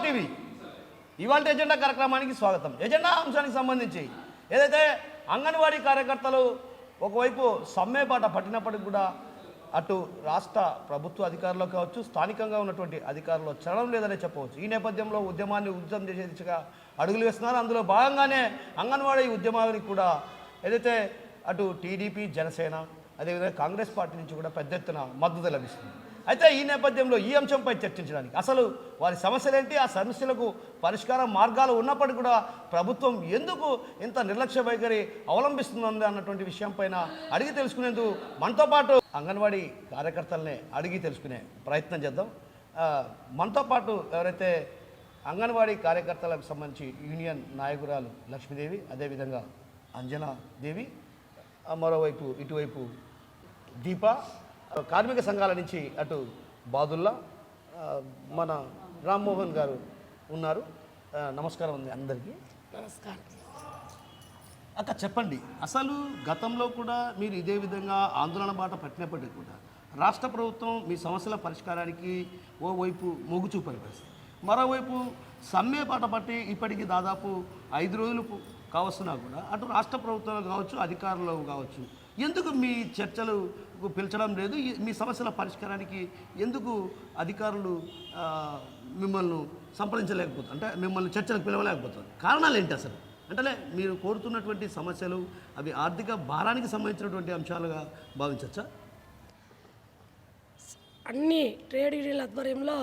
TV ఇవాళ agenda కార్యక్రమానికి స్వాగతం. ఎజెండా అంశానికి సంబంధించి ఏదైతే అంగన్వాడీ కార్యకర్తలు ఒకవైపు సమ్మె బాట పట్టినప్పటికి కూడా అటు రాష్ట్ర ప్రభుత్వ అధికారులు కావచ్చు, స్థానికంగా ఉన్నటువంటి అధికారులు చలనం లేదనే చెప్పవచ్చు. ఈ నేపథ్యంలో ఉద్యమాన్ని ఉధృతం చేసే దిశగా అడుగులు వేస్తున్నారు. అందులో భాగంగానే అంగన్వాడీ ఉద్యమానికి కూడా ఏదైతే అటు టీడీపీ, జనసేన, అదేవిధంగా కాంగ్రెస్ పార్టీ నుంచి కూడా పెద్ద ఎత్తున మద్దతు లభిస్తుంది. అయితే ఈ నేపథ్యంలో ఈ అంశంపై చర్చించడానికి అసలు వారి సమస్యలేంటి, ఆ సమస్యలకు పరిష్కార మార్గాలు ఉన్నప్పటికీ కూడా ప్రభుత్వం ఎందుకు ఇంత నిర్లక్ష్య వైఖరి అవలంబిస్తుంది అన్నటువంటి విషయం పైన అడిగి తెలుసుకునేందుకు మనతో పాటు అంగన్వాడీ కార్యకర్తలనే అడిగి తెలుసుకునే ప్రయత్నం చేద్దాం. మనతో పాటు ఎవరైతే అంగన్వాడీ కార్యకర్తలకు సంబంధించి యూనియన్ నాయకురాలు లక్ష్మీదేవి, అదేవిధంగా అంజనాదేవి, మరోవైపు ఇటువైపు దీప, కార్మిక సంఘాల నుంచి అటు బాదుల్లా, మన రామ్మోహన్ గారు ఉన్నారు. నమస్కారం అండి అందరికీ. నమస్కారం. అక్క చెప్పండి, అసలు గతంలో కూడా మీరు ఇదే విధంగా ఆందోళన బాట పట్టినప్పటికీ కూడా రాష్ట్ర ప్రభుత్వం మీ సమస్యల పరిష్కారానికి ఓవైపు మొగ్గు చూపని పరిస్థితి, మరోవైపు సమ్మె బాట పట్టి ఇప్పటికీ దాదాపు 5 రోజులు కావస్తున్నా కూడా అటు రాష్ట్ర ప్రభుత్వాలు కావచ్చు, అధికారులు కావచ్చు, ఎందుకు మీ చర్చలు పిలిచడం లేదు? మీ సమస్యల పరిష్కారానికి ఎందుకు అధికారులు మిమ్మల్ని సంప్రదించలేకపోతారు, అంటే మిమ్మల్ని చర్చలకు పిలవలేకపోతారు? కారణాలు ఏంటి అసలు? అంటే మీరు కోరుతున్నటువంటి సమస్యలు అవి ఆర్థిక భారానికి సంబంధించినటువంటి అంశాలుగా భావించవచ్చా? అన్ని ట్రేడ్ యూనియన్ల ఆధ్వర్యంలో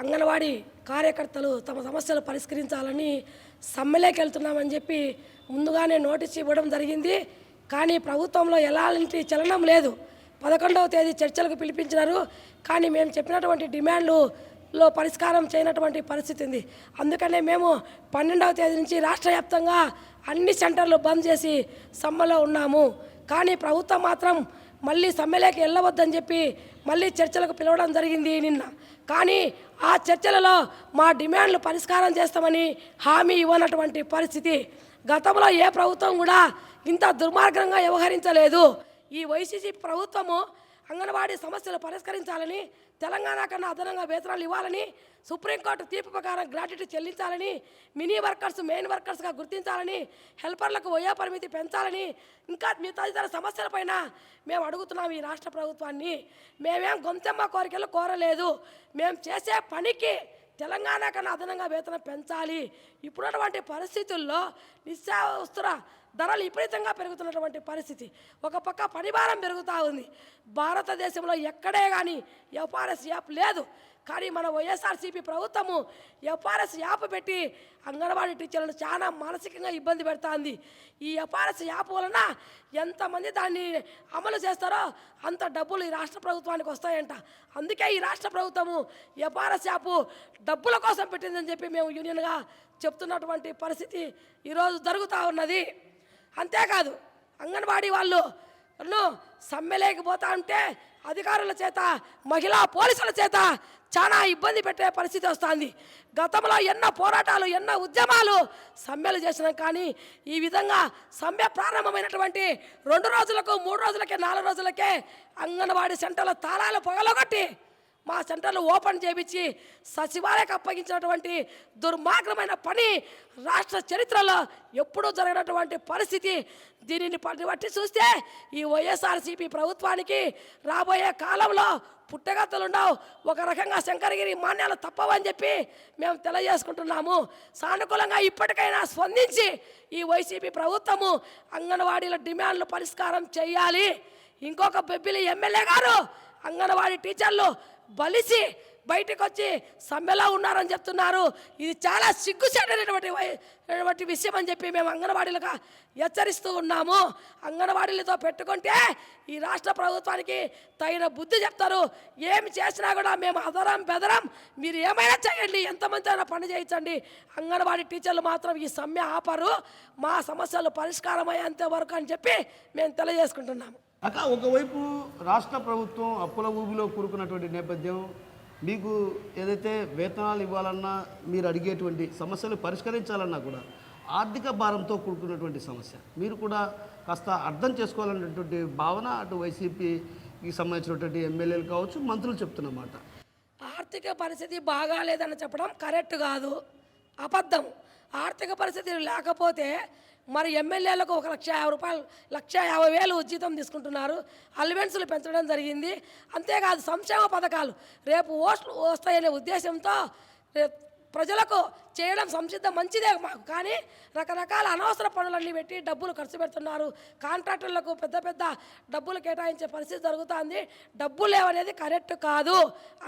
అంగన్వాడీ కార్యకర్తలు తమ సమస్యలు పరిష్కరించాలని సమ్మెలోకి వెళ్తున్నామని చెప్పి ముందుగానే నోటీస్ ఇవ్వడం జరిగింది. కానీ ప్రభుత్వంలో ఎలాంటి చలనం లేదు. 11వ తేదీ చర్చలకు పిలిపించినారు, కానీ మేము చెప్పినటువంటి డిమాండ్లలో పరిష్కారం చేయనటువంటి పరిస్థితి ఉంది. అందుకనే మేము 12వ తేదీ నుంచి రాష్ట్ర వ్యాప్తంగా అన్ని సెంటర్లు బంద్ చేసి సమ్మెలో ఉన్నాము. కానీ ప్రభుత్వం మాత్రం మళ్ళీ సమ్మెలోకి వెళ్ళవద్దని చెప్పి మళ్ళీ చర్చలకు పిలవడం జరిగింది నిన్న. కానీ ఆ చర్చలలో మా డిమాండ్లు పరిష్కారం చేస్తామని హామీ ఇవ్వనటువంటి పరిస్థితి. గతంలో ఏ ప్రభుత్వం కూడా ఇంత దుర్మార్గంగా వ్యవహరించలేదు. ఈ వైసీపీ ప్రభుత్వము అంగన్వాడీ సమస్యలు పరిష్కరించాలని, తెలంగాణ కన్నా అదనంగా వేతనాలు ఇవ్వాలని, సుప్రీంకోర్టు తీర్పు ప్రకారం గ్రాట్యుటీ చెల్లించాలని, మినీ వర్కర్స్ మెయిన్ వర్కర్స్గా గుర్తించాలని, హెల్పర్లకు వయో పరిమితి పెంచాలని, ఇంకా తదితర సమస్యలపైన మేము అడుగుతున్నాం ఈ రాష్ట్ర ప్రభుత్వాన్ని. మేమేం గొంతెమ్మ కోరికలు కోరలేదు. మేము చేసే పనికి తెలంగాణ కన్నా అదనంగా వేతనం పెంచాలి. ఇప్పుడున్నటువంటి పరిస్థితుల్లో నిత్యావసర ధరలు విపరీతంగా పెరుగుతున్నటువంటి పరిస్థితి. ఒక పక్క పనిభారం పెరుగుతూ ఉంది. భారతదేశంలో ఎక్కడే కానీ ఎఫ్ఆర్ఎస్ యాప్ లేదు. కానీ మన వైఎస్ఆర్సీపీ ప్రభుత్వము ఎఫ్ఆర్ఎస్ యాప్ పెట్టి అంగన్వాడీ టీచర్లను చాలా మానసికంగా ఇబ్బంది పెడుతుంది. ఈ ఎఫ్ఆర్ఎస్ యాప్ వలన ఎంతమంది దాన్ని అమలు చేస్తారో అంత డబ్బులు ఈ రాష్ట్ర ప్రభుత్వానికి వస్తాయంట. అందుకే ఈ రాష్ట్ర ప్రభుత్వము ఎఫ్ఆర్ఎస్ యాప్ డబ్బుల కోసం పెట్టిందని చెప్పి మేము యూనియన్గా చెప్తున్నటువంటి పరిస్థితి ఈరోజు జరుగుతూ ఉన్నది. అంతేకాదు అంగన్వాడీ వాళ్ళు సమ్మెలేకపోతా ఉంటే అధికారుల చేత, మహిళా పోలీసుల చేత చాలా ఇబ్బంది పెట్టే పరిస్థితి వస్తుంది. గతంలో ఎన్నో పోరాటాలు, ఎన్నో ఉద్యమాలు, సమ్మెలు చేసినాం. కానీ ఈ విధంగా సమ్మె ప్రారంభమైనటువంటి 2 రోజులకు, 3 రోజులకే, 4 రోజులకే అంగన్వాడీ సెంటర్ల తాళాలు పగలగొట్టి మా సెంటర్లు ఓపెన్ చేయించి సచివాలయకు అప్పగించినటువంటి దుర్మార్గమైన పని రాష్ట్ర చరిత్రలో ఎప్పుడూ జరిగినటువంటి పరిస్థితి. దీనిని బట్టి చూస్తే ఈ వైఎస్ఆర్సీపీ ప్రభుత్వానికి రాబోయే కాలంలో పుట్టగతులుండవు. ఒక రకంగా శంకరగిరి మాన్యాలు తప్పవని చెప్పి మేము తెలియజేసుకుంటున్నాము. సానుకూలంగా ఇప్పటికైనా స్పందించి ఈ వైసీపీ ప్రభుత్వము అంగన్వాడీల డిమాండ్లు పరిష్కారం చేయాలి. ఇంకొక బెబ్బిలి ఎమ్మెల్యే గారు అంగన్వాడీ టీచర్లు బలిసి బయటకు వచ్చి సమ్మెలో ఉన్నారని చెప్తున్నారు. ఇది చాలా సిగ్గుచేటటువంటి విషయం అని చెప్పి మేము అంగన్వాడీలుగా హెచ్చరిస్తూ ఉన్నాము. అంగన్వాడీలతో పెట్టుకుంటే ఈ రాష్ట్ర ప్రభుత్వానికి తగిన బుద్ధి చెప్తారు. ఏమి చేసినా కూడా మేము అదరం బెదరం, మీరు ఏమైనా చేయండి, ఎంతమంది అయినా పని చేయించండి, అంగన్వాడీ టీచర్లు మాత్రం ఈ సమ్మె ఆపరు, మా సమస్యలు పరిష్కారం అయ్యేంత వరకు అని చెప్పి మేము తెలియజేసుకుంటున్నాము. అక్క, ఒకవైపు రాష్ట్ర ప్రభుత్వం అప్పుల ఊబిలో కూరుకున్నటువంటి నేపథ్యం, మీకు ఏదైతే వేతనాలు ఇవ్వాలన్నా, మీరు అడిగేటువంటి సమస్యలు పరిష్కరించాలన్నా కూడా ఆర్థిక భారంతో కూడుకున్నటువంటి సమస్య. మీరు కూడా కాస్త అర్థం చేసుకోవాలనేటువంటి భావన అటు వైసీపీకి సంబంధించినటువంటి ఎమ్మెల్యేలు కావచ్చు, మంత్రులు చెప్తున్నమాట. ఆర్థిక పరిస్థితి బాగాలేదని చెప్పడం కరెక్ట్ కాదు, అబద్ధం. ఆర్థిక పరిస్థితి లేకపోతే మరి ఎమ్మెల్యేలకు 1,50,000 రూపాయలు, 1,50,000 జీతం తీసుకుంటున్నారు. అలవెన్సులు పెంచడం జరిగింది. అంతేకాదు సంక్షేమ పథకాలు రేపు ఓట్లు వస్తాయనే ఉద్దేశంతో ప్రజలకు చేయడం సంసిద్ధం మంచిదే మాకు, కానీ రకరకాల అనవసర పనులన్నీ పెట్టి డబ్బులు ఖర్చు పెడుతున్నారు. కాంట్రాక్టర్లకు పెద్ద పెద్ద డబ్బులు కేటాయించే పరిస్థితి జరుగుతుంది. డబ్బులు లేవనేది కరెక్ట్ కాదు.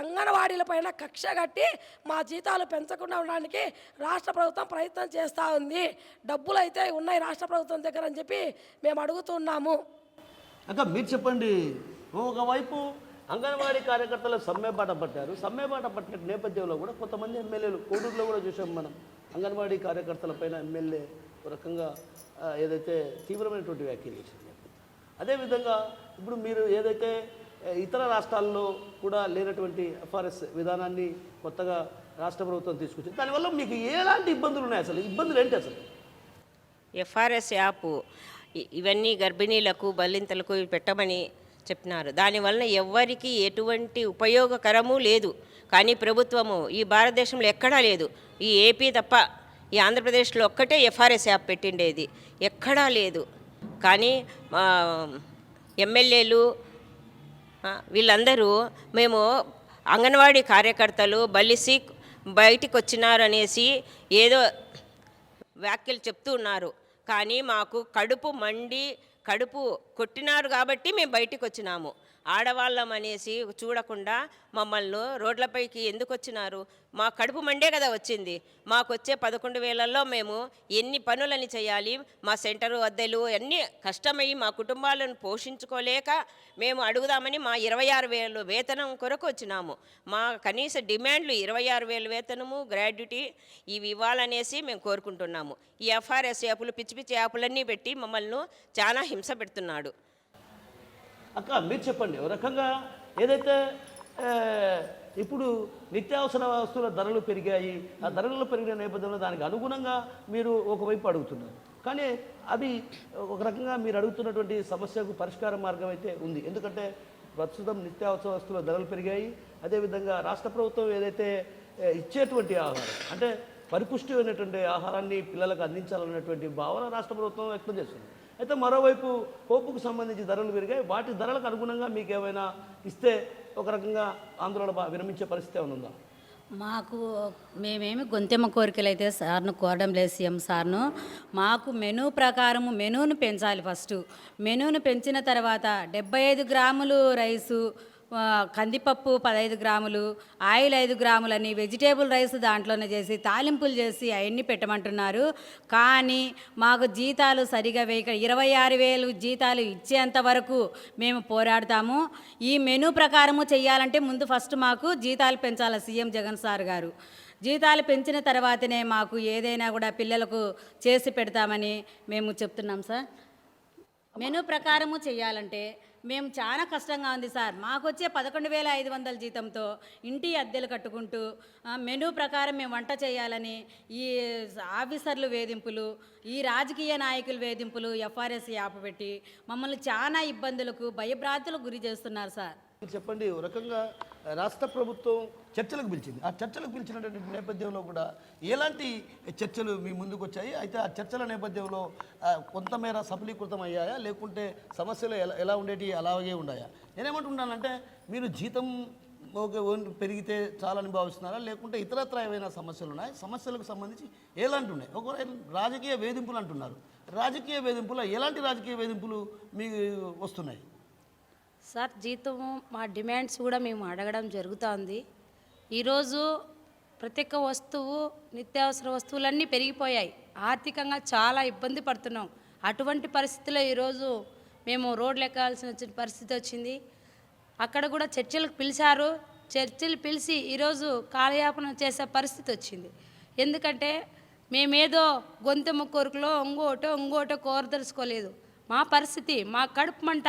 అంగన్వాడీలపైన కక్ష కట్టి మా జీతాలు పెంచకుండా ఉండడానికి రాష్ట్ర ప్రభుత్వం ప్రయత్నం చేస్తూ ఉంది. డబ్బులు అయితే ఉన్నాయి రాష్ట్ర ప్రభుత్వం దగ్గర అని చెప్పి మేము అడుగుతున్నాము. అక్క మీరు చెప్పండి, ఒకవైపు అంగన్వాడీ కార్యకర్తలు సమ్మె బాట పట్టారు. సమ్మె బాట పట్టిన నేపథ్యంలో కూడా కొంతమంది ఎమ్మెల్యేలు కోడూరులో కూడా చూసాం మనం, అంగన్వాడీ కార్యకర్తలపైన ఎమ్మెల్యే ఒక రకంగా ఏదైతే తీవ్రమైనటువంటి వ్యాఖ్యలు చేసింది. అదేవిధంగా ఇప్పుడు మీరు ఏదైతే ఇతర రాష్ట్రాల్లో కూడా లేనటువంటి ఎఫ్ఆర్ఎస్ విధానాన్ని కొత్తగా రాష్ట్ర ప్రభుత్వం తీసుకొచ్చింది, దానివల్ల మీకు ఎలాంటి ఇబ్బందులు ఉన్నాయి? అసలు ఇబ్బందులు ఏంటి అసలు? ఎఫ్ఆర్ఎస్ యాప్ ఇవన్నీ గర్భిణీలకు బల్లింతలకు పెట్టమని చెప్పినారు. దానివల్ల ఎవ్వరికి ఎటువంటి ఉపయోగకరము లేదు. కానీ ప్రభుత్వము ఈ భారతదేశంలో ఎక్కడా లేదు, ఈ ఏపీ తప్ప, ఈ ఆంధ్రప్రదేశ్లో ఒక్కటే ఎఫ్ఆర్ఎస్ యాప్ పెట్టిండేది, ఎక్కడా లేదు. కానీ ఎమ్మెల్యేలు వీళ్ళందరూ మేము అంగన్వాడీ కార్యకర్తలు బలిసి బయటికి వచ్చినారనేసి ఏదో వ్యాఖ్యలు చెప్తూ ఉన్నారు. కానీ మాకు కడుపు మండి కడుపు కొట్టినారు కాబట్టి మేము బయటికి వచ్చినాము. ఆడవాళ్ళం అనేసి చూడకుండా మమ్మల్ని రోడ్లపైకి ఎందుకు వచ్చినారు? మా కడుపు మండే కదా వచ్చింది. మాకు వచ్చే 11,000లో మేము ఎన్ని పనులని చేయాలి? మా సెంటరు అద్దెలు అన్నీ కష్టమయ్యి మా కుటుంబాలను పోషించుకోలేక మేము అడుగుదామని మా 26,000 వేతనం కొరకు వచ్చినాము. మా కనీస డిమాండ్లు 26,000 వేతనము, గ్రాడ్యుటీ ఇవి ఇవ్వాలనేసి మేము కోరుకుంటున్నాము. ఈ ఎఫ్ఆర్ఎస్ యాపులు, పిచ్చి పిచ్చి యాపులన్నీ పెట్టి మమ్మల్ని చాలా హింస పెడుతున్నాడు. అక్క మీరు చెప్పండి, ఒక రకంగా ఏదైతే ఇప్పుడు నిత్యావసర వస్తువుల ధరలు పెరిగాయి, ఆ ధరలు పెరిగిన నేపథ్యంలో దానికి అనుగుణంగా మీరు ఒకవైపు అడుగుతున్నారు. కానీ అది ఒక రకంగా మీరు అడుగుతున్నటువంటి సమస్యకు పరిష్కార మార్గం అయితే ఉంది. ఎందుకంటే ప్రస్తుతం నిత్యావసర వస్తువుల ధరలు పెరిగాయి. అదేవిధంగా రాష్ట్ర ప్రభుత్వం ఏదైతే ఇచ్చేటువంటి ఆహారం అంటే పరిపుష్టిమైనటువంటి ఆహారాన్ని పిల్లలకు అందించాలన్నటువంటి భావన రాష్ట్ర ప్రభుత్వం వ్యక్తం చేస్తుంది. అయితే మరోవైపు పోపుకు సంబంధించి ధరలు పెరిగాయి. వాటి ధరలకు అనుగుణంగా మీకు ఏమైనా ఇస్తే ఒక రకంగా ఆందోళన విరమించే పరిస్థితి ఏమైనా ఉందా? మాకు మేమేమి గొంతెమ్మ కోరికలు అయితే సార్ను కోరడం లేదు, సీఎం సార్ను. మాకు మెనూ ప్రకారము మెనూను పెంచాలి. ఫస్ట్ మెనూను పెంచిన తర్వాత 75 గ్రాములు రైసు, కందిపప్పు 15 గ్రాములు, ఆయిల్ 5 గ్రాములని, వెజిటేబుల్ రైస్ దాంట్లోనే చేసి తాలింపులు చేసి అవన్నీ పెట్టమంటున్నారు. కానీ మాకు జీతాలు సరిగా వేయక 26,000 జీతాలు ఇచ్చేంత వరకు మేము పోరాడతాము. ఈ మెనూ ప్రకారము చేయాలంటే ముందు ఫస్ట్ మాకు జీతాలు పెంచాలి సీఎం జగన్ సార్ గారు. జీతాలు పెంచిన తర్వాతనే మాకు ఏదైనా కూడా పిల్లలకు చేసి పెడతామని మేము చెప్తున్నాం సార్. మెనూ ప్రకారము చేయాలంటే మేము చాలా కష్టంగా ఉంది సార్. మాకు వచ్చే 11,500 జీతంతో ఇంటి అద్దెలు కట్టుకుంటూ మెనూ ప్రకారం మేము వంట చేయాలని ఈ ఆఫీసర్లు వేధింపులు, ఈ రాజకీయ నాయకుల వేధింపులు, ఎఫ్ఆర్ఎస్ యాప్ పెట్టి మమ్మల్ని చాలా ఇబ్బందులకు భయభ్రాంతులకు గురి చేస్తున్నారు సార్. చెప్పండి, ఒక రకంగా రాష్ట్ర ప్రభుత్వం చర్చలకు పిలిచింది. ఆ చర్చలకు పిలిచినటువంటి నేపథ్యంలో కూడా ఎలాంటి చర్చలు మీ ముందుకు వచ్చాయి? అయితే ఆ చర్చల నేపథ్యంలో కొంతమేర సఫలీకృతం అయ్యాయా, లేకుంటే సమస్యలు ఎలా ఉండేవి అలాగే ఉన్నాయా? నేనేమంటున్నానంటే మీరు జీతం పెరిగితే చాలని భావిస్తున్నారా, లేకుంటే ఇతరత్ర ఏవైనా సమస్యలు ఉన్నాయి? సమస్యలకు సంబంధించి ఎలాంటి ఉన్నాయి? ఒక రాజకీయ వేధింపులు అంటున్నారు. రాజకీయ వేధింపులు ఎలాంటి రాజకీయ వేధింపులు మీకు వస్తున్నాయి? సార్, జీతము మా డిమాండ్స్ కూడా మేము అడగడం జరుగుతుంది. ఈరోజు ప్రతి ఒక్క వస్తువు, నిత్యావసర వస్తువులన్నీ పెరిగిపోయాయి. ఆర్థికంగా చాలా ఇబ్బంది పడుతున్నాం. అటువంటి పరిస్థితుల్లో ఈరోజు మేము రోడ్లు ఎక్కాల్సిన పరిస్థితి వచ్చింది. అక్కడ కూడా చర్చలకు పిలిచారు. చర్చలు పిలిచి ఈరోజు కాలయాపన చేసే పరిస్థితి వచ్చింది. ఎందుకంటే మేమేదో గొంతెమ్మ కోరికలో ఇంకోటో కోరదలుచుకోలేదు. మా పరిస్థితి, మా కడుపు మంట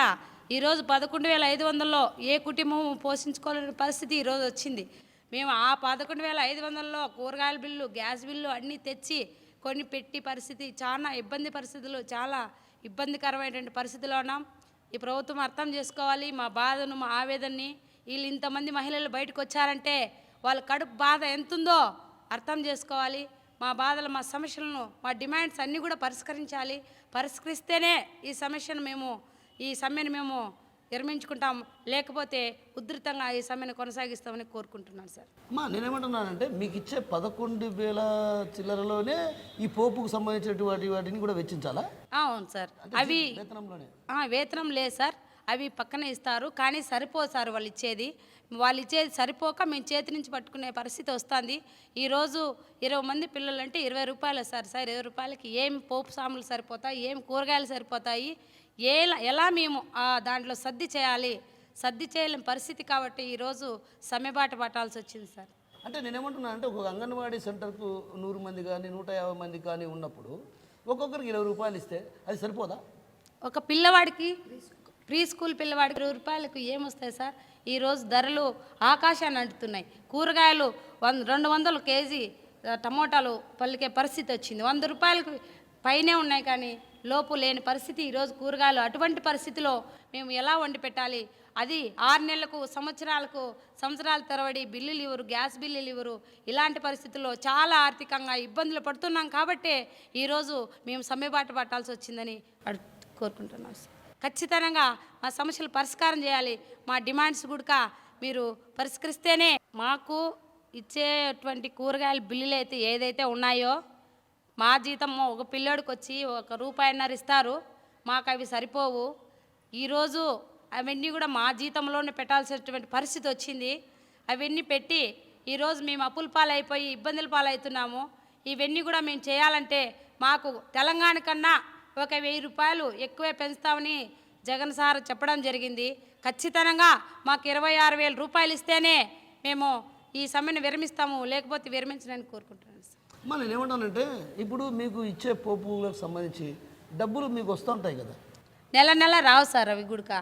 ఈరోజు 11,500లో ఏ కుటుంబం పోషించుకోలేని పరిస్థితి ఈరోజు వచ్చింది. మేము ఆ 11,500లో కూరగాయల బిల్లు, గ్యాస్ బిల్లు అన్నీ తెచ్చి కొన్ని పెట్టి పరిస్థితి చాలా చాలా ఇబ్బందికరమైనటువంటి పరిస్థితిలో ఉన్నాం. ఈ ప్రభుత్వం అర్థం చేసుకోవాలి మా బాధను, మా ఆవేదనని. వీళ్ళు ఇంతమంది మహిళలు బయటకు వచ్చారంటే వాళ్ళ కడుపు బాధ ఎంతుందో అర్థం చేసుకోవాలి. మా బాధలు, మా సమస్యలను, మా డిమాండ్స్ అన్నీ కూడా పరిష్కరించాలి. పరిష్కరిస్తేనే ఈ సమ్మెను మేము విరమించుకుంటాం, లేకపోతే ఉధృతంగా ఈ సమ్మెను కొనసాగిస్తామని కోరుకుంటున్నాను సార్. అమ్మా నేనేమంటున్నానంటే మీకు ఇచ్చే 11,000 చిల్లరలోనే ఈ పోపుకు సంబంధించినటువంటి వాటిని కూడా వెచ్చించాలా? అవును సార్. అవి వేతనంలోనే వేతనం లేదు సార్, అవి పక్కనే ఇస్తారు. కానీ సరిపోదు సార్ వాళ్ళు ఇచ్చేది సరిపోక మేము చేతి నుంచి పట్టుకునే పరిస్థితి వస్తుంది. ఈరోజు 20 మంది పిల్లలంటే 20 రూపాయలు సార్. 20 రూపాయలకి ఏం పోపు సాములు సరిపోతాయి, ఏం కూరగాయలు సరిపోతాయి, ఎలా మేము దాంట్లో సర్ది చేయలేని పరిస్థితి. కాబట్టి ఈరోజు సమ్మెబాట పట్టాల్సి వచ్చింది సార్. అంటే నేనేమంటున్నానంటే ఒక అంగన్వాడీ సెంటర్కు 100 మంది కానీ 150 మంది కానీ ఉన్నప్పుడు ఒక్కొక్కరికి 20 రూపాయలు ఇస్తే అది సరిపోదా? ఒక పిల్లవాడికి, ప్రీ స్కూల్ పిల్లవాడికి 20 రూపాయలకు ఏమొస్తాయి సార్? ఈరోజు ధరలు ఆకాశాన్ని అంటుతున్నాయి. కూరగాయలు 200 కేజీ టమోటాలు పలికే పరిస్థితి వచ్చింది. 100 రూపాయలకు పైనే ఉన్నాయి కానీ లోపు లేని పరిస్థితి ఈరోజు కూరగాయలు. అటువంటి పరిస్థితిలో మేము ఎలా వండి పెట్టాలి? అది 6 నెలలకు, సంవత్సరాల తరబడి బిల్లులు ఇవ్వరు, గ్యాస్ బిల్లులు ఇవ్వరు. ఇలాంటి పరిస్థితుల్లో చాలా ఆర్థికంగా ఇబ్బందులు పడుతున్నాం. కాబట్టే ఈరోజు మేము సమ్మెబాట పట్టాల్సి వచ్చిందని కోరుకుంటున్నాం సార్. ఖచ్చితంగా మా సమస్యలు పరిష్కారం చేయాలి. మా డిమాండ్స్ కూడా మీరు పరిష్కరిస్తేనే మాకు ఇచ్చేటువంటి కూరగాయల బిల్లులు అయితే ఏదైతే ఉన్నాయో, మా జీతం ఒక పిల్లోడికి వచ్చి 1.5 రూపాయన్నర ఇస్తారు, మాకు అవి సరిపోవు. ఈరోజు అవన్నీ కూడా మా జీతంలోనే పెట్టాల్సినటువంటి పరిస్థితి వచ్చింది. అవన్నీ పెట్టి ఈరోజు మేము అప్పుల పాలైపోయి ఇబ్బందుల పాలవుతున్నాము. ఇవన్నీ కూడా మేము చేయాలంటే మాకు తెలంగాణ కన్నా 1,000 రూపాయలు ఎక్కువే పెంచుతామని జగన్ సార్ చెప్పడం జరిగింది. ఖచ్చితంగా మాకు 26,000 రూపాయలు ఇస్తేనే మేము ఈ సమ్మెను విరమిస్తాము, లేకపోతే విరమించడానికి కోరుకుంటున్నాను సార్. అమ్మా నేనేమంటానంటే ఇప్పుడు మీకు ఇచ్చే పోపులకు సంబంధించి డబ్బులు మీకు వస్తూ ఉంటాయి కదా, నెల రావు సార్. అవి గుడక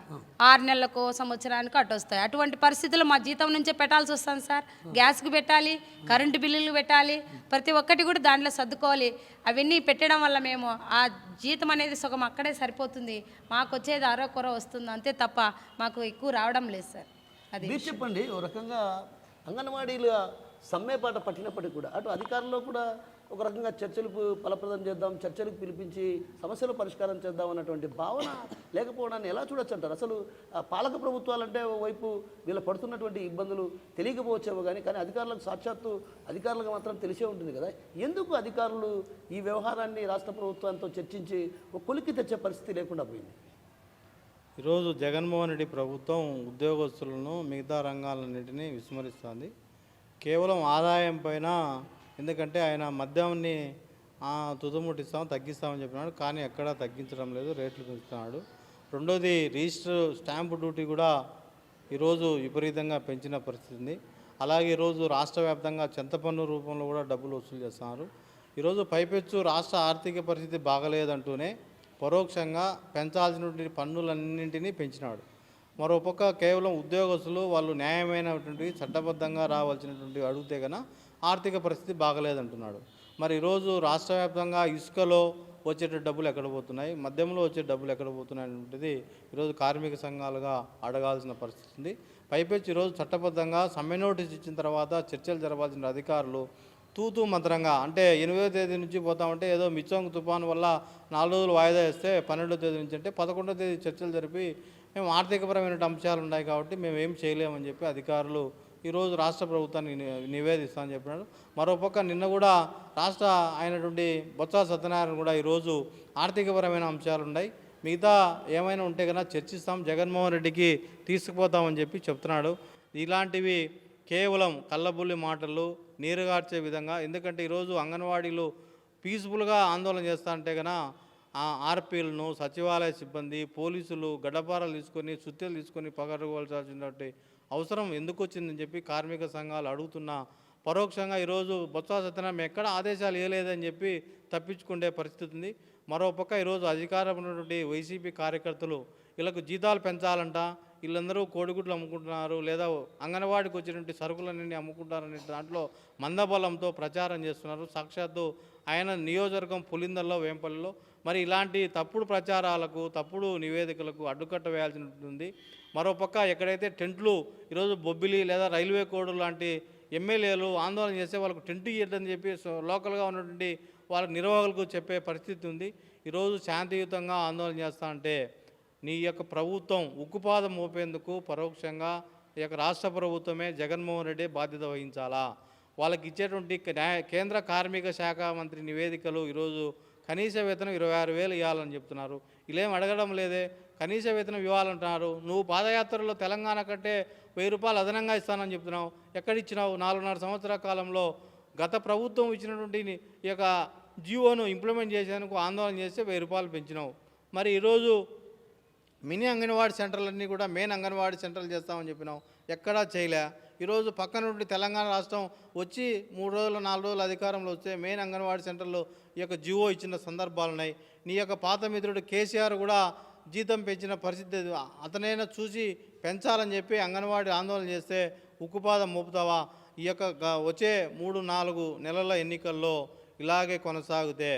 6 నెలలకు, సంవత్సరానికి అటు వస్తాయి. అటువంటి పరిస్థితుల్లో మా జీతం నుంచే పెట్టాల్సి వస్తుంది సార్. గ్యాస్కి పెట్టాలి, కరెంటు బిల్లులు పెట్టాలి, ప్రతి ఒక్కటి కూడా దాంట్లో సర్దుకోవాలి. అవన్నీ పెట్టడం వల్ల మేము ఆ జీతం అనేది సగం అక్కడే సరిపోతుంది. మాకు వచ్చేది అరకొర వస్తుంది అంతే తప్ప మాకు ఎక్కువ రావడం లేదు సార్. అది మీరు చెప్పండి. ఓ రకంగా అంగన్వాడీల సమ్మెపాట పట్టినప్పటికీ కూడా అటు అధికారుల్లో కూడా ఒక రకంగా చర్చలకు ఫలప్రదం చేద్దాం, చర్చలకు పిలిపించి సమస్యల పరిష్కారం చేద్దాం అన్నటువంటి భావన లేకపోవడాన్ని ఎలా చూడొచ్చు అంటారు? అసలు పాలక ప్రభుత్వాలంటే వైపు వీళ్ళు పడుతున్నటువంటి ఇబ్బందులు తెలియకపోవచ్చేమో కానీ అధికారులకు సాక్షాత్తు అధికారులకు మాత్రం తెలిసే ఉంటుంది కదా. ఎందుకు అధికారులు ఈ వ్యవహారాన్ని రాష్ట్ర ప్రభుత్వంతో చర్చించి ఒక కొలిక్కి తెచ్చే పరిస్థితి లేకుండా పోయింది? ఈరోజు జగన్మోహన్ రెడ్డి ప్రభుత్వం ఉద్యోగస్తులను మిగతా రంగాలన్నింటినీ విస్మరిస్తుంది. కేవలం ఆదాయం పైన, ఎందుకంటే ఆయన మద్యాన్ని తుదముట్టిస్తాం, తగ్గిస్తామని చెప్పినాడు, కానీ ఎక్కడా తగ్గించడం లేదు, రేట్లు పెంచుతున్నాడు. రెండోది రిజిస్టర్ స్టాంపు డ్యూటీ కూడా ఈరోజు విపరీతంగా పెంచిన పరిస్థితి ఉంది. అలాగే ఈరోజు రాష్ట్ర వ్యాప్తంగా చెంత పన్ను రూపంలో కూడా డబ్బులు వసూలు చేస్తున్నారు. ఈరోజు పైపెచ్చు రాష్ట్ర ఆర్థిక పరిస్థితి బాగలేదంటూనే పరోక్షంగా పెంచాల్సినటువంటి పన్నులన్నింటినీ పెంచినాడు. మరోపక్క కేవలం ఉద్యోగస్తులు వాళ్ళు న్యాయమైనటువంటి చట్టబద్ధంగా రావాల్సినటువంటి అడిగితే కన్నా ఆర్థిక పరిస్థితి బాగలేదంటున్నాడు. మరి ఈరోజు రాష్ట్ర వ్యాప్తంగా ఇసుకలో వచ్చే డబ్బులు ఎక్కడ పోతున్నాయి, మద్యంలో వచ్చే డబ్బులు ఎక్కడ పోతున్నాయి అనేటువంటిది ఈరోజు కార్మిక సంఘాలుగా అడగాల్సిన పరిస్థితి ఉంది. పైపెచ్చి ఈరోజు చట్టబద్ధంగా సమ్మె నోటీస్ ఇచ్చిన తర్వాత చర్చలు జరపాల్సిన అధికారులు తూతూ మంత్రంగా, అంటే 8వ తేదీ నుంచి పోతామంటే ఏదో మిచ్చంగ్ తుఫాను వల్ల 4 రోజులు వాయిదా వేస్తే 12వ తేదీ నుంచి అంటే 11వ తేదీ చర్చలు జరిపి మేము ఆర్థికపరమైన అంశాలు ఉన్నాయి కాబట్టి మేము ఏం చేయలేమని చెప్పి అధికారులు ఈరోజు రాష్ట్ర ప్రభుత్వాన్ని నివేదిస్తామని చెప్పినాడు. మరోపక్క నిన్న కూడా రాష్ట్ర అయినటువంటి బొత్స సత్యనారాయణ కూడా ఈరోజు ఆర్థికపరమైన అంశాలు ఉన్నాయి, మిగతా ఏమైనా ఉంటే కన్నా చర్చిస్తాం, జగన్మోహన్ రెడ్డికి తీసుకుపోతామని చెప్పి చెప్తున్నాడు. ఇలాంటివి కేవలం కళ్ళబుల్లి మాటలు, నీరుగార్చే విధంగా. ఎందుకంటే ఈరోజు అంగన్వాడీలు పీస్ఫుల్గా ఆందోళన చేస్తా అంటే కన్నా ఆర్పీలను, సచివాలయ సిబ్బంది, పోలీసులు గడ్డపారాలు తీసుకొని సుత్తెలు తీసుకొని పగరవలసాల్సినటువంటి అవసరం ఎందుకు వచ్చిందని చెప్పి కార్మిక సంఘాలు అడుగుతున్నా పరోక్షంగా ఈరోజు బొత్స సత్యనారాయణ ఎక్కడ ఆదేశాలు ఇవ్వలేదని చెప్పి తప్పించుకునే పరిస్థితి ఉంది. మరోపక్క ఈరోజు అధికారం ఉన్నటువంటి వైసీపీ కార్యకర్తలు వీళ్ళకు జీతాలు పెంచాలంట, వీళ్ళందరూ కోడిగుడ్లు అమ్ముకుంటున్నారు, లేదా అంగన్వాడికి వచ్చినటువంటి సరుకులన్నీ అమ్ముకుంటారనే దాంట్లో మందబలంతో ప్రచారం చేస్తున్నారు. సాక్షాత్తు ఆయన నియోజకవర్గం పులిందల్లో, వేంపల్లిలో మరి ఇలాంటి తప్పుడు ప్రచారాలకు, తప్పుడు నివేదికలకు అడ్డుకట్ట వేయాల్సి ఉంటుంది. మరోపక్క ఎక్కడైతే టెంట్లు ఈరోజు బొబ్బిలి లేదా రైల్వే కోడ్ లాంటి ఎమ్మెల్యేలు ఆందోళన చేస్తే వాళ్ళకు టెంట్ ఇవ్వద్దని చెప్పి లోకల్గా ఉన్నటువంటి వాళ్ళ నిర్వాహకులకు చెప్పే పరిస్థితి ఉంది. ఈరోజు శాంతియుతంగా ఆందోళన చేస్తా అంటే నీ యొక్క ప్రభుత్వం ఉక్కుపాదం మోపేందుకు పరోక్షంగా ఈ యొక్క రాష్ట్ర ప్రభుత్వమే జగన్మోహన్ రెడ్డి బాధ్యత వహించాలా. వాళ్ళకి ఇచ్చేటువంటి కేంద్ర కార్మిక శాఖ మంత్రి నివేదికలు ఈరోజు కనీస వేతనం 26,000 ఇవ్వాలని చెప్తున్నారు. ఇలేం అడగడం లేదే, కనీస వేతనం ఇవ్వాలంటున్నారు. నువ్వు పాదయాత్రలో తెలంగాణ కంటే 1000 రూపాయలు అదనంగా ఇస్తానని చెప్తున్నావు. ఎక్కడిచ్చినావు? 4.5 సంవత్సరాల కాలంలో గత ప్రభుత్వం ఇచ్చినటువంటి ఈ యొక్క జీవోను ఇంప్లిమెంట్ చేసేందుకు ఆందోళన చేస్తే 1000 రూపాయలు పెంచినావు. మరి ఈరోజు మినీ అంగన్వాడీ సెంటర్లన్నీ కూడా మెయిన్ అంగన్వాడీ సెంటర్లు చేస్తామని చెప్పినావు, ఎక్కడా చేయలే. ఈరోజు పక్క నుండి తెలంగాణ రాష్ట్రం వచ్చి 3 రోజులు 4 రోజులు అధికారంలో వస్తే మెయిన్ అంగన్వాడీ సెంటర్లో ఈ యొక్క జీవో ఇచ్చిన సందర్భాలు ఉన్నాయి. నీ యొక్క పాత మిత్రుడు కేసీఆర్ కూడా జీతం పెంచిన పరిస్థితి అతనైనా చూసి పెంచాలని చెప్పి అంగన్వాడీ ఆందోళన చేస్తే ఉక్కుపాదం మోపుతావా? ఈ యొక్క వచ్చే 3-4 నెలల ఎన్నికల్లో ఇలాగే కొనసాగితే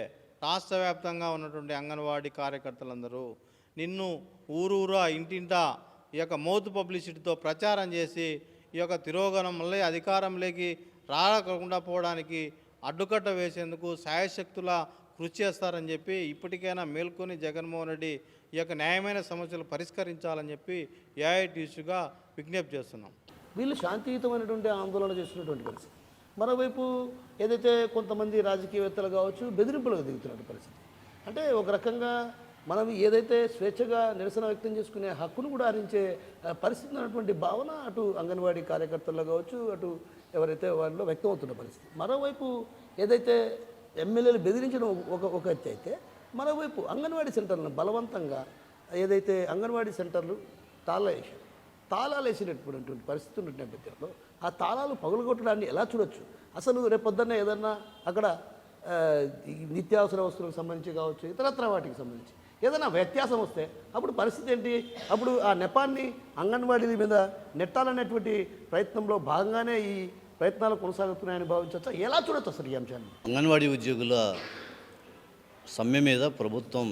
రాష్ట్ర వ్యాప్తంగా ఉన్నటువంటి అంగన్వాడీ కార్యకర్తలందరూ నిన్ను ఊరూరా ఇంటింటా ఈ యొక్క మౌత్ పబ్లిసిటీతో ప్రచారం చేసి ఈ యొక్క తిరోగమనం మళ్ళీ అధికారంలోకి రాకుండా పోవడానికి అడ్డుకట్ట వేసేందుకు శాయశక్తుల కృషి చేస్తారని చెప్పి ఇప్పటికైనా మేల్కొని జగన్మోహన్ రెడ్డి ఈ యొక్క న్యాయమైన సమస్యలు పరిష్కరించాలని చెప్పి ఏఐటీసీగా విజ్ఞప్తి చేస్తున్నాం. వీళ్ళు శాంతియుతమైనటువంటి ఆందోళన చేస్తున్నటువంటి పరిస్థితి. మరోవైపు ఏదైతే కొంతమంది రాజకీయవేత్తలు కావచ్చు బెదిరింపులకు దిగుతున్నటువంటి పరిస్థితి. అంటే ఒక రకంగా మనం ఏదైతే స్వేచ్ఛగా నిరసన వ్యక్తం చేసుకునే హక్కును కూడా హరించే పరిస్థితి ఉన్నటువంటి భావన అటు అంగన్వాడీ కార్యకర్తల్లో కావచ్చు, అటు ఎవరైతే వాళ్ళలో వ్యక్తం అవుతున్న పరిస్థితి. మరోవైపు ఏదైతే ఎమ్మెల్యేలు బెదిరించడం ఒక ఎత్తు అయితే, మరోవైపు అంగన్వాడీ సెంటర్లను బలవంతంగా ఏదైతే అంగన్వాడీ సెంటర్లు తాళాలు వేసినటువంటి పరిస్థితి ఉన్న నేపథ్యంలో ఆ తాళాలు పగులగొట్టడాన్ని ఎలా చూడొచ్చు? అసలు రేపొద్దున్న ఏదన్నా అక్కడ నిత్యావసర వస్తువులకు సంబంధించి కావచ్చు, ఇతరత్ర వాటికి సంబంధించి ఏదైనా వ్యత్యాసం వస్తే అప్పుడు పరిస్థితి ఏంటి? అప్పుడు ఆ నెపాన్ని అంగన్వాడీ మీద నెట్టాలనేటువంటి ప్రయత్నంలో భాగంగానే ఈ ప్రయత్నాలు కొనసాగుతున్నాయని భావించవచ్చా? ఎలా చూడొచ్చు అసలు ఈ అంశాన్ని? అంగన్వాడీ ఉద్యోగుల సమ్మె మీద ప్రభుత్వం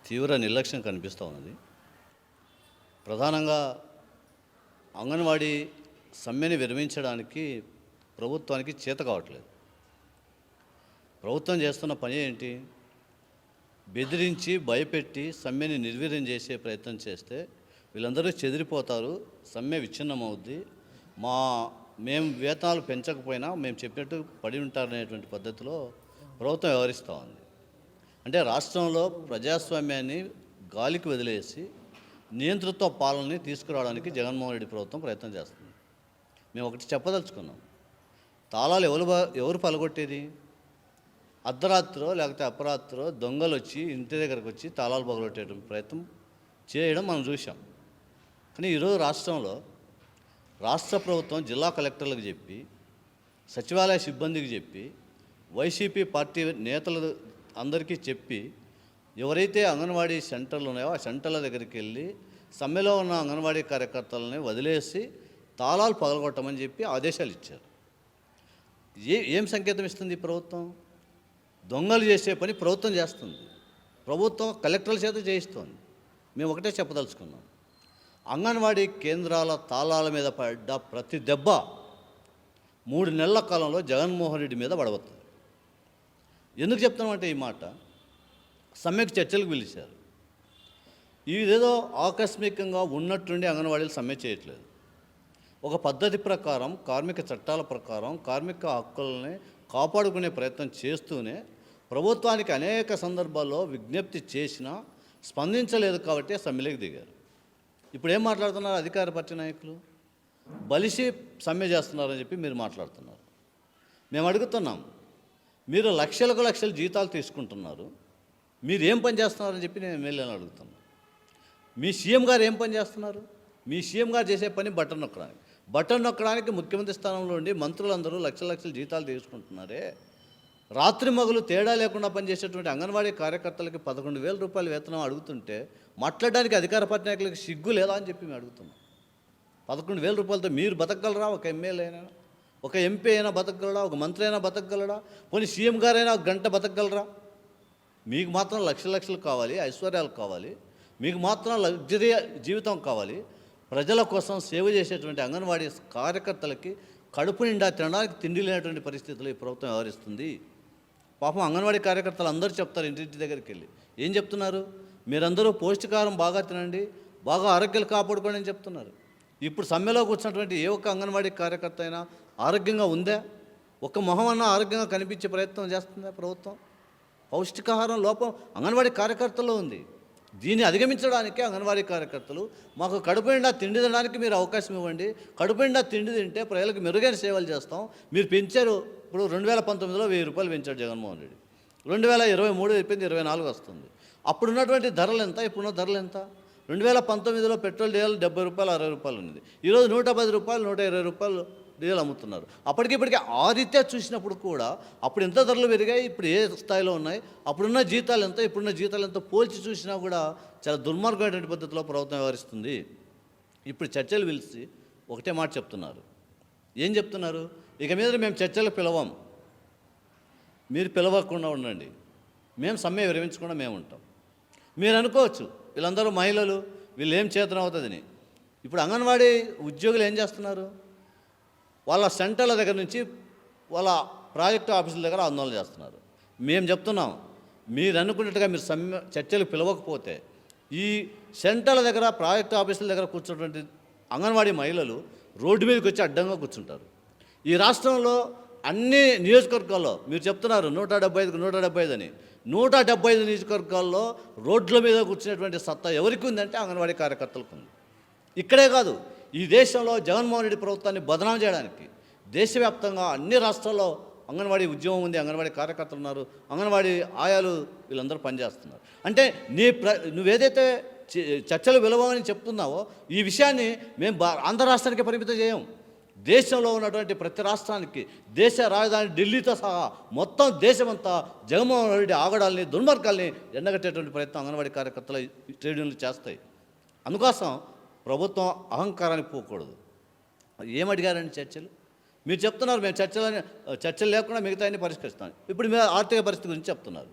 తీవ్ర నిర్లక్ష్యం కనిపిస్తూ ఉన్నది. ప్రధానంగా అంగన్వాడీ సమ్మెని విరమించడానికి ప్రభుత్వానికి చేత కావట్లేదు. ప్రభుత్వం చేస్తున్న పని ఏంటి? బెదిరించి భయపెట్టి సమ్మెని నిర్వీర్యం చేసే ప్రయత్నం చేస్తే వీళ్ళందరూ చెదిరిపోతారు, సమ్మె విచ్ఛిన్నమవుద్ది, మేము వేతనాలు పెంచకపోయినా మేము చెప్పినట్టు పడి ఉంటారనేటువంటి పద్ధతిలో ప్రభుత్వం వ్యవహరిస్తూ ఉంది. అంటే రాష్ట్రంలో ప్రజాస్వామ్యాన్ని గాలికి వదిలేసి నియంతృత్వ పాలనని తీసుకురావడానికి జగన్మోహన్ రెడ్డి ప్రభుత్వం ప్రయత్నం చేస్తుంది. మేము ఒకటి చెప్పదలుచుకున్నాం, తాళాలు ఎవరు పలగొట్టేది? అర్ధరాత్రో లేకపోతే అపరాత్రో దొంగలు వచ్చి ఇంటి దగ్గరకు వచ్చి తాళాలు పగలగొట్టేటువంటి ప్రయత్నం చేయడం మనం చూసాం. కానీ ఈరోజు రాష్ట్రంలో రాష్ట్ర ప్రభుత్వం జిల్లా కలెక్టర్లకు చెప్పి, సచివాలయ సిబ్బందికి చెప్పి, వైసీపీ పార్టీ నేతలు అందరికీ చెప్పి, ఎవరైతే అంగన్వాడీ సెంటర్లు ఉన్నాయో ఆ సెంటర్ల దగ్గరికి వెళ్ళి సమ్మెలో ఉన్న అంగన్వాడీ కార్యకర్తలని వదిలేసి తాళాలు పగలగొట్టమని చెప్పి ఆదేశాలు ఇచ్చారు. ఏం సంకేతం ఇస్తుంది ప్రభుత్వం? దొంగలు చేసే పని ప్రభుత్వం చేస్తుంది. ప్రభుత్వం కలెక్టర్ల చేత చేయిస్తోంది. మేము ఒకటే చెప్పదలుచుకున్నాం, అంగన్వాడీ కేంద్రాల తాళాల మీద పడ్డ ప్రతి దెబ్బ 3 నెలల కాలంలో జగన్మోహన్ రెడ్డి మీద పడబోతుంది. ఎందుకు చెప్తామంటే ఈ మాట, సమ్మెకు చర్చలకు పిలిచారు. ఇదేదో ఆకస్మికంగా ఉన్నట్టుండి అంగన్వాడీలు సమ్మె చేయట్లేదు. ఒక పద్ధతి ప్రకారం, కార్మిక చట్టాల ప్రకారం కార్మిక హక్కులని కాపాడుకునే ప్రయత్నం చేస్తూనే ప్రభుత్వానికి అనేక సందర్భాల్లో విజ్ఞప్తి చేసినా స్పందించలేదు కాబట్టి సమ్మెలోకి దిగారు. ఇప్పుడు ఏం మాట్లాడుతున్నారు అధికార పార్టీ నాయకులు? బలిసి సమ్మె చేస్తున్నారని చెప్పి మీరు మాట్లాడుతున్నారు. మేము అడుగుతున్నాం, మీరు లక్షల జీతాలు తీసుకుంటున్నారు, మీరు ఏం పని చేస్తున్నారని చెప్పి నేను ఎమ్మెల్యేని అడుగుతున్నాను. మీ సీఎం గారు ఏం పని చేస్తున్నారు? మీ సీఎం గారు చేసే పని బటన్ నొక్కడానికి ముఖ్యమంత్రి స్థానంలో ఉండి మంత్రులందరూ లక్షల జీతాలు తీసుకుంటున్నారే. రాత్రి మగులు తేడా లేకుండా పనిచేసేటువంటి అంగన్వాడీ కార్యకర్తలకి 11,000 రూపాయల వేతనం అడుగుతుంటే మాట్లాడడానికి అధికార పార్టీ నాయకులకి సిగ్గు లేదా అని చెప్పి మేము అడుగుతున్నాం. 11,000 రూపాయలతో మీరు బతకగలరా? ఒక ఎమ్మెల్యే అయినా, ఒక ఎంపీ అయినా బతకగలరా? ఒక మంత్రి అయినా బతకగలరా? పోనీ సీఎం గారైనా ఒక గంట బతకగలరా? మీకు మాత్రం లక్షలు కావాలి, ఐశ్వర్యాలు కావాలి, మీకు మాత్రం లగ్జరీ జీవితం కావాలి. ప్రజల కోసం సేవ చేసేటువంటి అంగన్వాడీ కార్యకర్తలకి కడుపు నిండా తినడానికి తిండి లేనటువంటి పరిస్థితుల్లో ఈ ప్రభుత్వం వ్యవహరిస్తుంది. పాపం అంగన్వాడీ కార్యకర్తలు అందరూ చెప్తారు ఇంటింటి దగ్గరికి వెళ్ళి. ఏం చెప్తున్నారు? మీరందరూ పౌష్టికాహారం బాగా తినండి, బాగా ఆరోగ్యాలు కాపాడుకోండి అని చెప్తున్నారు. ఇప్పుడు సమ్మెలో కూర్చున్నటువంటి ఏ ఒక్క అంగన్వాడీ కార్యకర్త అయినా ఆరోగ్యంగా ఉందా? ఒక్క మొహం అన్నా ఆరోగ్యంగా కనిపించే ప్రయత్నం చేస్తుందా ప్రభుత్వం? పౌష్టికాహారం లోపం అంగన్వాడీ కార్యకర్తల్లో ఉంది. దీన్ని అధిగమించడానికి అంగన్వాడీ కార్యకర్తలు మాకు కడుపు నిండా తిండి తినడానికి మీరు అవకాశం ఇవ్వండి, కడుపు నిండా తిండి తింటే ప్రజలకు మెరుగైన సేవలు చేస్తాం. మీరు పెంచారు, ఇప్పుడు 2019లో 1000 రూపాయలు పెంచాడు జగన్మోహన్ రెడ్డి, 2023 అయిపోయింది, 24 వస్తుంది. అప్పుడున్నటువంటి ధరలు ఎంత, ఇప్పుడున్న ధరలు ఎంత? 2019లో పెట్రోల్ డీజిల్ 70 రూపాయలు 60 రూపాయలు ఉంది, ఈరోజు 110 రూపాయలు 120 రూపాయలు డీజిల్ అమ్ముతున్నారు. అప్పటికిప్పటికీ ఆ రీత్యా చూసినప్పుడు కూడా అప్పుడు ఎంత ధరలు పెరిగాయి, ఇప్పుడు ఏ స్థాయిలో ఉన్నాయి, అప్పుడున్న జీతాలు ఎంత, ఇప్పుడున్న జీతాలు ఎంత పోల్చి చూసినా కూడా చాలా దుర్మార్గమైనటువంటి పద్ధతిలో ప్రభుత్వం వ్యవహరిస్తుంది. ఇప్పుడు చర్చలు పిలిచి ఒకటే మాట చెప్తున్నారు. ఏం చెప్తున్నారు? ఇక మీద మేము చర్చలు పిలవం, మీరు పిలవకుండా ఉండండి, మేము సమ్మె విరమించకుండా మేము ఉంటాం. మీరు అనుకోవచ్చు వీళ్ళందరూ మహిళలు, వీళ్ళు ఏం చేతనం అవుతుందని. ఇప్పుడు అంగన్వాడీ ఉద్యోగులు ఏం చేస్తున్నారు? వాళ్ళ సెంటర్ల దగ్గర నుంచి వాళ్ళ ప్రాజెక్టు ఆఫీసుల దగ్గర ఆందోళన చేస్తున్నారు. మేము చెప్తున్నాం, మీరు అనుకున్నట్టుగా మీరు సమ్మె చర్చలు పిలవకపోతే ఈ సెంటర్ల దగ్గర ప్రాజెక్టు ఆఫీసుల దగ్గర కూర్చున్నటువంటి అంగన్వాడీ మహిళలు రోడ్డు మీదకి వచ్చి అడ్డంగా కూర్చుంటారు. ఈ రాష్ట్రంలో అన్ని నియోజకవర్గాల్లో మీరు చెప్తున్నారు 175కు 175 అని, 175 నియోజకవర్గాల్లో రోడ్ల మీద కూర్చునేటువంటి సత్తా ఎవరికి ఉందంటే అంగన్వాడీ కార్యకర్తలకు ఉంది. ఇక్కడే కాదు, ఈ దేశంలో జగన్మోహన్ రెడ్డి ప్రభుత్వాన్ని బదనాం చేయడానికి దేశవ్యాప్తంగా అన్ని రాష్ట్రాల్లో అంగన్వాడీ ఉద్యమం ఉంది, అంగన్వాడీ కార్యకర్తలు ఉన్నారు, అంగన్వాడీ ఆయాలు వీళ్ళందరూ పనిచేస్తున్నారు. అంటే నువ్వేదైతే చర్చలు విలువని చెప్తున్నావో ఈ విషయాన్ని మేము ఆంధ్ర రాష్ట్రానికి పరిమితం చేయం. దేశంలో ఉన్నటువంటి ప్రతి రాష్ట్రానికి, దేశ రాజధాని ఢిల్లీతో సహా మొత్తం దేశమంతా జగన్మోహన్ రెడ్డి ఆగడాల్ని, దుర్మార్గాల్ని ఎండగట్టేటువంటి ప్రయత్నం అంగన్వాడీ కార్యకర్తలు ట్రేడ్ యూనియన్లు చేస్తాయి. అందుకోసం ప్రభుత్వం అహంకారానికి పోకూడదు. ఏమడిగారండి చర్చలు? మీరు చెప్తున్నారు మేము చర్చలు లేకుండా మిగతా అన్ని పరిష్కరిస్తాం. ఇప్పుడు మీరు ఆర్థిక పరిస్థితి గురించి చెప్తున్నారు.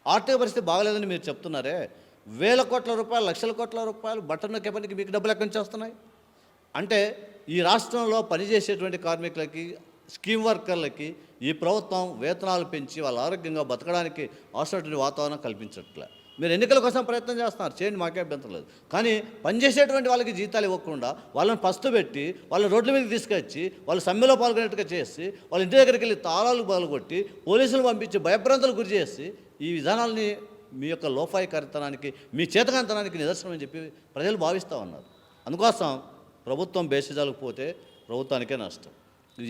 ఆర్థిక పరిస్థితి బాగలేదని మీరు చెప్తున్నారే, వేల కోట్ల రూపాయలు, లక్షల కోట్ల రూపాయలు బట్టలు నొక్కే పనికి మీకు డబ్బులు ఎక్కడి నుంచి వస్తున్నాయి? అంటే ఈ రాష్ట్రంలో పనిచేసేటువంటి కార్మికులకి, స్కీమ్ వర్కర్లకి ఈ ప్రభుత్వం వేతనాలు పెంచి వాళ్ళ ఆరోగ్యంగా బతకడానికి అవసరమైన వాతావరణం కల్పించట్లే. మీరు ఎన్నికల కోసం ప్రయత్నం చేస్తున్నారు, చేయండి, మాకే అభ్యంతరం లేదు. కానీ పనిచేసేటువంటి వాళ్ళకి జీతాలు ఇవ్వకుండా వాళ్ళని పస్తు పెట్టి వాళ్ళ రోడ్ల మీదకి తీసుకొచ్చి వాళ్ళు సమ్మెలో పాల్గొనేట్టుగా చేసి వాళ్ళ ఇంటి దగ్గరికి వెళ్ళి తాళాలు బలగొట్టి పోలీసులు పంపించి భయభ్రాంతులు గురి చేసి ఈ విధానాలని మీ యొక్క లోపాయి కార్యతనానికి, మీ చేతకంతనానికి నిదర్శనం అని చెప్పి ప్రజలు భావిస్తూ ఉన్నారు. అందుకోసం ప్రభుత్వం బేసిజాలకు పోతే ప్రభుత్వానికే నష్టం.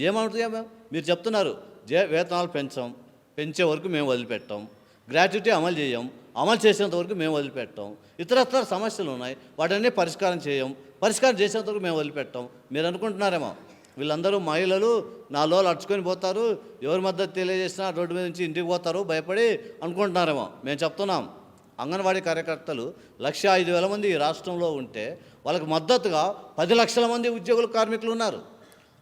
ఏమవుతుందా? మీరు చెప్తున్నారు వేతనాలు పెంచే వరకు మేము వదిలిపెట్టాం, గ్రాట్యుటీ అమలు చేయం, అమలు చేసేంత వరకు మేము వదిలిపెట్టాం, ఇతరత్ర సమస్యలు ఉన్నాయి వాటన్నీ పరిష్కారం చేసేంత వరకు మేము వదిలిపెట్టాం. మీరు అనుకుంటున్నారేమో వీళ్ళందరూ మహిళలు 4 రోజులు అడుచుకొని పోతారు, ఎవరి మద్దతు తెలియజేసినా రోడ్డు మీద నుంచి ఇంటికి పోతారు భయపడి అనుకుంటున్నారేమో. మేము చెప్తున్నాం, అంగన్వాడీ కార్యకర్తలు 1,05,000 మంది ఈ రాష్ట్రంలో ఉంటే వాళ్ళకి మద్దతుగా 10 లక్షల మంది ఉద్యోగులు, కార్మికులు ఉన్నారు.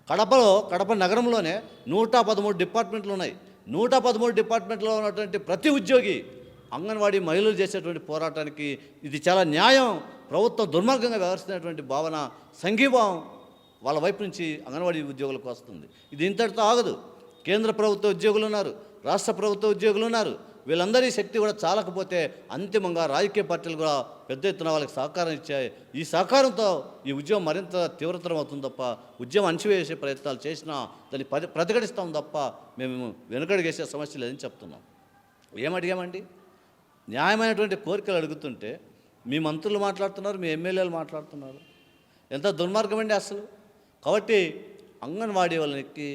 కడప నగరంలోనే 113 డిపార్ట్మెంట్లు ఉన్నాయి. 113 డిపార్ట్మెంట్లో ఉన్నటువంటి ప్రతి ఉద్యోగి అంగన్వాడీ మహిళలు చేసేటువంటి పోరాటానికి ఇది చాలా న్యాయం, ప్రభుత్వం దుర్మార్గంగా వ్యవహరిస్తున్నటువంటి భావన, సంఘీభావం వాళ్ళ వైపు నుంచి అంగన్వాడీ ఉద్యోగులకు వస్తుంది. ఇది ఇంతటితో ఆగదు. కేంద్ర ప్రభుత్వ ఉద్యోగులు ఉన్నారు, రాష్ట్ర ప్రభుత్వ ఉద్యోగులు ఉన్నారు. వీళ్ళందరి శక్తి కూడా చాలకపోతే అంతిమంగా రాజకీయ పార్టీలు కూడా పెద్ద ఎత్తున వాళ్ళకి సహకారం ఇచ్చాయి. ఈ సహకారంతో ఈ ఉద్యమం మరింత తీవ్రతరం అవుతుంది తప్ప, ఉద్యమం అణచివేసే ప్రయత్నాలు చేసినా దాన్ని ప్రతిఘటిస్తాం తప్ప మేము వెనుకడుగేసే సమస్య లేదని చెప్తున్నాం. ఏమడిగామండి? న్యాయమైనటువంటి కోరికలు అడుగుతుంటే మీ మంత్రులు మాట్లాడుతున్నారు, మీ ఎమ్మెల్యేలు మాట్లాడుతున్నారు. ఎంత దుర్మార్గం అండి అసలు. కాబట్టి అంగన్వాడీ వాళ్ళకి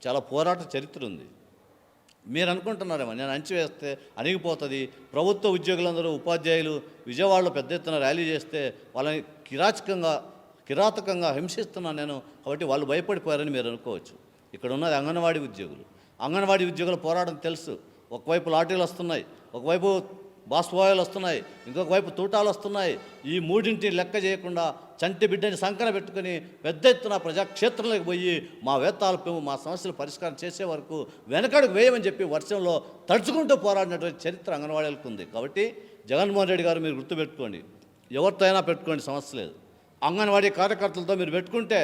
చాలా పోరాట చరిత్ర ఉంది. మీరు అనుకుంటున్నారేమో నేను అణచివేస్తే అణిగిపోతుంది, ప్రభుత్వ ఉద్యోగులందరూ ఉపాధ్యాయులు విజయవాడలో పెద్ద ఎత్తున ర్యాలీ చేస్తే వాళ్ళని కిరాతకంగా హింసిస్తున్నాను నేను, కాబట్టి వాళ్ళు భయపడిపోయారని మీరు అనుకోవచ్చు. ఇక్కడ ఉన్నది అంగన్వాడీ ఉద్యోగులు. అంగన్వాడీ ఉద్యోగుల పోరాటం తెలుసు. ఒకవైపు లాఠీలు వస్తున్నాయి, ఒకవైపు బాష్పాయాలు వస్తున్నాయి, ఇంకొక వైపు తూటాలు వస్తున్నాయి. ఈ మూడింటిని లెక్క చేయకుండా చంటి బిడ్డని సంకన పెట్టుకుని పెద్ద ఎత్తున ప్రజాక్షేత్రంలోకి పోయి మా వేతాలు, మా సమస్యలు పరిష్కారం చేసే వరకు వెనకడుగు వేయమని చెప్పి వర్షంలో తడుచుకుంటూ పోరాడినటువంటి చరిత్ర అంగన్వాడీలకు ఉంది. కాబట్టి జగన్మోహన్ రెడ్డి గారు మీరు గుర్తుపెట్టుకోండి, ఎవరితో అయినా పెట్టుకోండి, సమస్య లేదు. అంగన్వాడీ కార్యకర్తలతో మీరు పెట్టుకుంటే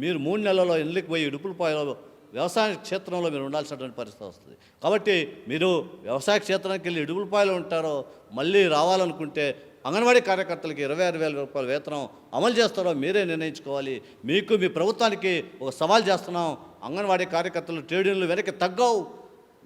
మీరు 3 నెలల్లో ఇళ్ళకి పోయి ఇడుపులపాయలో వ్యవసాయ క్షేత్రంలో మీరు ఉండాల్సినటువంటి పరిస్థితి వస్తుంది. కాబట్టి మీరు వ్యవసాయ క్షేత్రానికి వెళ్ళి ఇడుపులపాయలో ఉంటారో మళ్ళీ రావాలనుకుంటే అంగన్వాడీ కార్యకర్తలకి 26,000 రూపాయల వేతనం అమలు చేస్తారో మీరే నిర్ణయించుకోవాలి. మీకు మీ ప్రభుత్వానికి ఒక సవాల్ చేస్తున్నాం. అంగన్వాడీ కార్యకర్తలు ట్రేడ్ యూనియన్లు వెనక్కి తగ్గవు,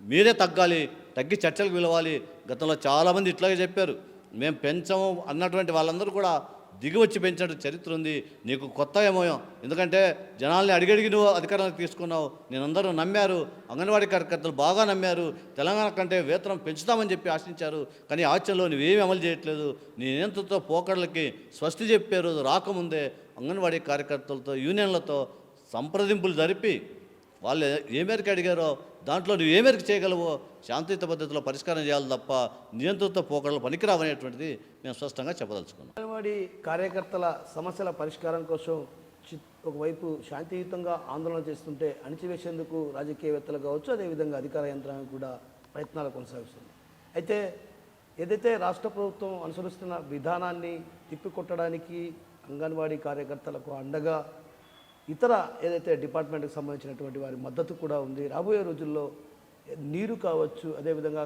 మీరే తగ్గాలి, తగ్గి చర్చలకు పిలవాలి. గతంలో చాలామంది ఇట్లాగే చెప్పారు, మేము పెంచము అన్నటువంటి వాళ్ళందరూ కూడా దిగి వచ్చి పెంచే చరిత్ర ఉంది. నీకు కొత్త ఏమో, ఎందుకంటే జనాల్ని అడిగడిగి నువ్వు అధికారానికి తీసుకున్నావు. నేనందరూ నమ్మారు, అంగన్వాడీ కార్యకర్తలు బాగా నమ్మారు. తెలంగాణ కంటే వేతనం పెంచుతామని చెప్పి ఆశించారు. కానీ ఆచరణలో నువ్వేమీ అమలు చేయట్లేదు. నీ నియంత్రణతో పోకడలకి స్వస్తి చెప్పే రోజు రాకముందే అంగన్వాడీ కార్యకర్తలతో యూనియన్లతో సంప్రదింపులు జరిపి వాళ్ళు ఏ మేరకు అడిగారో దాంట్లో నువ్వు ఏ మేరకు చేయగలవో శాంతియుత పద్ధతిలో పరిష్కారం చేయాలి తప్ప నియంత్రణతో పోకడలు పనికిరావనేటువంటిది మేము స్పష్టంగా చెప్పదలుచుకున్నాం. అంగన్వాడీ కార్యకర్తల సమస్యల పరిష్కారం కోసం ఒకవైపు శాంతియుతంగా ఆందోళన చేస్తుంటే అణిచివేసేందుకు రాజకీయవేత్తలు కావచ్చు, అదేవిధంగా అధికార యంత్రాంగం కూడా ప్రయత్నాలు కొనసాగిస్తుంది. అయితే ఏదైతే రాష్ట్ర ప్రభుత్వం అనుసరిస్తున్న విధానాన్ని తిప్పికొట్టడానికి అంగన్వాడీ కార్యకర్తలకు అండగా ఇతర ఏదైతే డిపార్ట్మెంట్కి సంబంధించినటువంటి వారి మద్దతు కూడా ఉంది. రాబోయే రోజుల్లో నీరు కావచ్చు, అదేవిధంగా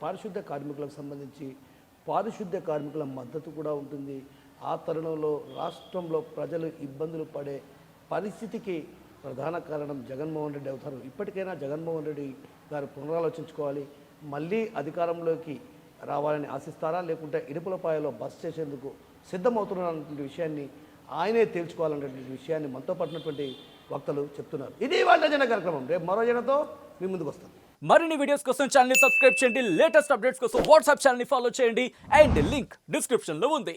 పారిశుద్ధ్య కార్మికులకు సంబంధించి పారిశుద్ధ్య కార్మికుల మద్దతు కూడా ఉంటుంది. ఆ తరుణంలో రాష్ట్రంలో ప్రజలు ఇబ్బందులు పడే పరిస్థితికి ప్రధాన కారణం జగన్మోహన్ రెడ్డి అవుతారు. ఇప్పటికైనా జగన్మోహన్ రెడ్డి గారు పునరాలోచించుకోవాలి. మళ్ళీ అధికారంలోకి రావాలని ఆశిస్తారా, లేకుంటే ఇడుపులపాయలో బస్ చేసేందుకు సిద్ధమవుతున్నటువంటి విషయాన్ని ఆయనే తేల్చుకోవాలనేటువంటి విషయాన్ని మనతో పట్టినటువంటి వక్తలు చెప్తున్నారు. ఇది వాళ్ళ జన కార్యక్రమం. రేపు మరో జనతో మీ ముందుకు వస్తాం. మరిన్ని వీడియోస్ కోసం ఛానల్ ని సబ్స్క్రైబ్ చేయండి. లేటెస్ట్ అప్డేట్స్ కోసం వాట్సాప్ ఛానల్ ని ఫాలో చేయండి. అండ్ లింక్ డిస్క్రిప్షన్ లో ఉంది.